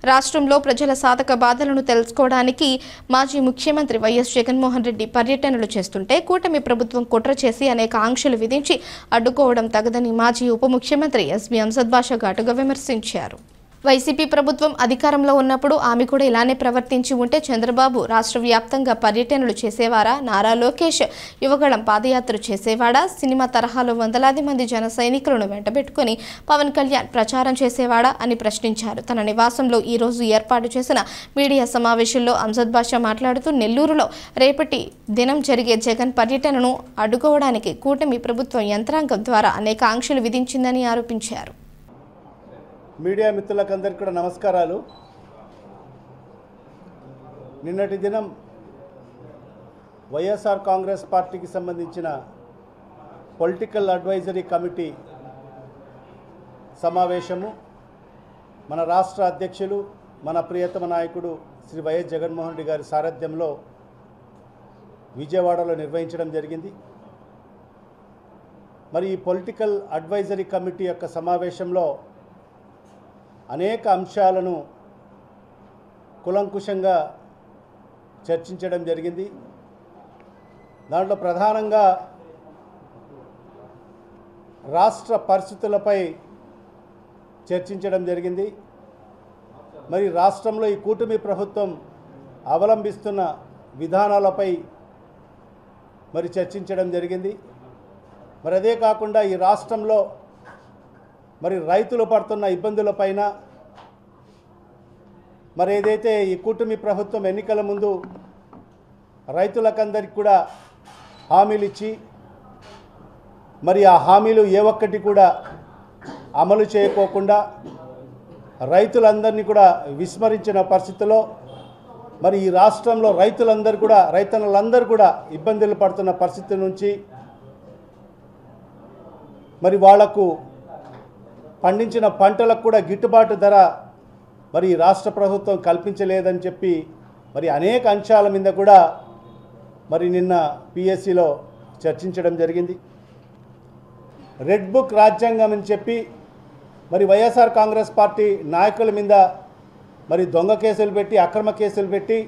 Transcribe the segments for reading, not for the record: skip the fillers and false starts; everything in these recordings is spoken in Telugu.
రాష్ట్రంలో ప్రజల సాధక బాధలను తెలుసుకోవడానికి మాజీ ముఖ్యమంత్రి వైఎస్ జగన్మోహన్ రెడ్డి పర్యటనలు చేస్తుంటే కూటమి ప్రభుత్వం కుట్ర చేసి అనేక ఆంక్షలు విధించి అడ్డుకోవడం తగదని మాజీ ఉప ముఖ్యమంత్రి ఎస్బీ అంజద్ బాషా ఘాటుగా విమర్శించారు. వైసీపీ ప్రభుత్వం అధికారంలో ఉన్నప్పుడు ఆమె కూడా ఇలానే ప్రవర్తించి ఉంటే చంద్రబాబు రాష్ట్ర వ్యాప్తంగా పర్యటనలు చేసేవారా? నారా లోకేష్ యువగళం పాదయాత్ర చేసేవాడా? సినిమా తరహాలో వందలాది మంది జన సైనికులను వెంటబెట్టుకుని పవన్ కళ్యాణ్ ప్రచారం చేసేవాడా అని ప్రశ్నించారు. తన నివాసంలో ఈ రోజు ఏర్పాటు చేసిన మీడియా సమావేశంలో అంజద్ బాషా మాట్లాడుతూ నెల్లూరులో రేపటి దినం జరిగే జగన్ పర్యటనను అడ్డుకోవడానికి కూటమి ప్రభుత్వం యంత్రాంగం ద్వారా అనేక ఆంక్షలు విధించిందని ఆరోపించారు. మీడియా మిత్రులకందరికీ కూడా నమస్కారాలు. నిన్నటి దినం వైఎస్ఆర్ కాంగ్రెస్ పార్టీకి సంబంధించిన పొలిటికల్ అడ్వైజరీ కమిటీ సమావేశము మన రాష్ట్ర అధ్యక్షులు మన ప్రియతమ నాయకుడు శ్రీ వైఎస్ జగన్మోహన్ రెడ్డి గారి సారథ్యంలో విజయవాడలో నిర్వహించడం జరిగింది. మరి ఈ పొలిటికల్ అడ్వైజరీ కమిటీ యొక్క సమావేశంలో అనేక అంశాలను కులంకుశంగా చర్చించడం జరిగింది. దాంట్లో ప్రధానంగా రాష్ట్ర పరిస్థితులపై చర్చించడం జరిగింది. మరి రాష్ట్రంలో ఈ కూటమి ప్రభుత్వం అవలంబిస్తున్న విధానాలపై మరి చర్చించడం జరిగింది. మరి అదే కాకుండా ఈ రాష్ట్రంలో మరి రైతులు పడుతున్న ఇబ్బందులపైన మరి ఏదైతే ఈ కూటమి ప్రభుత్వం ఎన్నికల ముందు రైతులకందరికీ కూడా హామీలు ఇచ్చి మరి ఆ హామీలు ఏ ఒక్కటి కూడా అమలు చేయకోకుండా రైతులందరినీ కూడా విస్మరించిన పరిస్థితిలో మరి ఈ రాష్ట్రంలో రైతన్నలందరూ కూడా ఇబ్బందులు పడుతున్న పరిస్థితి నుంచి మరి వాళ్లకు పండించిన పంటలకు కూడా గిట్టుబాటు ధర మరి రాష్ట్ర ప్రభుత్వం కల్పించలేదని చెప్పి మరి అనేక అంశాల మీద కూడా మరి నిన్న పిఎస్సిలో చర్చించడం జరిగింది. రెడ్ బుక్ రాజ్యాంగం అని చెప్పి మరి వైఎస్ఆర్ కాంగ్రెస్ పార్టీ నాయకుల మీద మరి దొంగ కేసులు పెట్టి అక్రమ కేసులు పెట్టి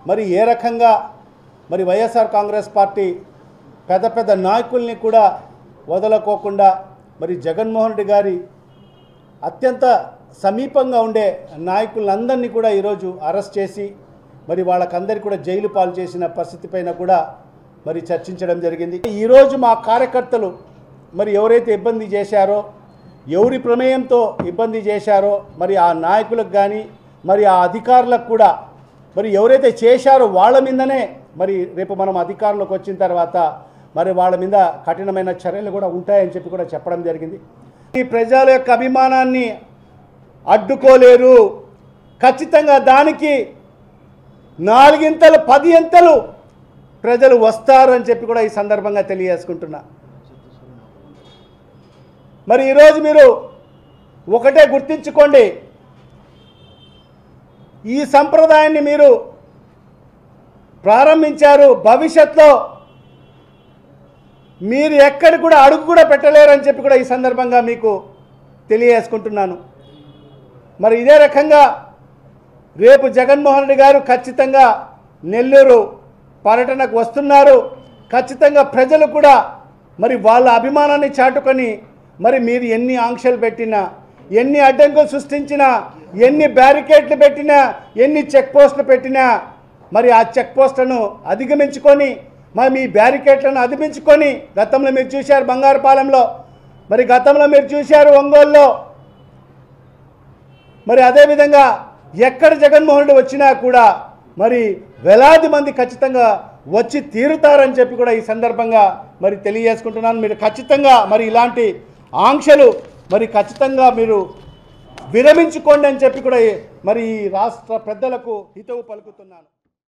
మరి ఏ రకంగా మరి వైఎస్ఆర్ కాంగ్రెస్ పార్టీ పెద్ద నాయకుల్ని కూడా వదలకోకుండా మరి జగన్మోహన్ రెడ్డి గారి అత్యంత సమీపంగా ఉండే నాయకులందరినీ కూడా ఈరోజు అరెస్ట్ చేసి మరి వాళ్ళకందరికీ కూడా జైలు పాలు చేసిన పరిస్థితి పైన కూడా మరి చర్చించడం జరిగింది. ఈరోజు మా కార్యకర్తలు మరి ఎవరైతే ఇబ్బంది చేశారో ఎవరి ప్రమేయంతో ఇబ్బంది చేశారో మరి ఆ నాయకులకు కానీ మరి ఆ అధికారులకు కూడా మరి ఎవరైతే చేశారో వాళ్ళ మీదనే మరి రేపు మనం అధికారంలోకి వచ్చిన తర్వాత మరి వాళ్ళ మీద కఠినమైన చర్యలు కూడా ఉంటాయని చెప్పి కూడా చెప్పడం జరిగింది. ఈ ప్రజల యొక్క అభిమానాన్ని అడ్డుకోలేరు. ఖచ్చితంగా దానికి 4 ఇంతలు 10 ఇంతలు ప్రజలు వస్తారు అని చెప్పి కూడా ఈ సందర్భంగా తెలియజేసుకుంటున్నా. మరి ఈరోజు మీరు ఒకటే గుర్తించుకోండి, ఈ సంప్రదాయాన్ని మీరు ప్రారంభించారు, భవిష్యత్తులో మీరు ఎక్కడ కూడా అడుగు కూడా పెట్టలేరని చెప్పి కూడా ఈ సందర్భంగా మీకు తెలియజేసుకుంటున్నాను. మరి ఇదే రకంగా రేపు జగన్మోహన్ రెడ్డి గారు ఖచ్చితంగా నెల్లూరు పర్యటనకు వస్తున్నారు. ఖచ్చితంగా ప్రజలు కూడా మరి వాళ్ళ అభిమానాన్ని చాటుకొని మరి మీరు ఎన్ని ఆంక్షలు పెట్టినా, ఎన్ని అడ్డంకులు సృష్టించినా, ఎన్ని బ్యారికేడ్లు పెట్టినా, ఎన్ని చెక్ పోస్టులు పెట్టినా మరి ఆ చెక్ పోస్టులను అధిగమించుకొని మరి మీ బ్యారికేడ్లను అధిగమించుకొని గతంలో మీరు చూశారు బంగారుపాలెంలో, మరి గతంలో మీరు చూశారు ఒంగోలులో, మరి అదేవిధంగా ఎక్కడ జగన్మోహన్ రెడ్డి వచ్చినా కూడా మరి వేలాది మంది ఖచ్చితంగా వచ్చి తీరుతారని చెప్పి కూడా ఈ సందర్భంగా మరి తెలియజేసుకుంటున్నాను. మీరు ఖచ్చితంగా మరి ఇలాంటి ఆంక్షలు మరి ఖచ్చితంగా మీరు విరమించుకోండి అని చెప్పి కూడా మరి ఈ రాష్ట్ర పెద్దలకు హితవు పలుకుతున్నాను.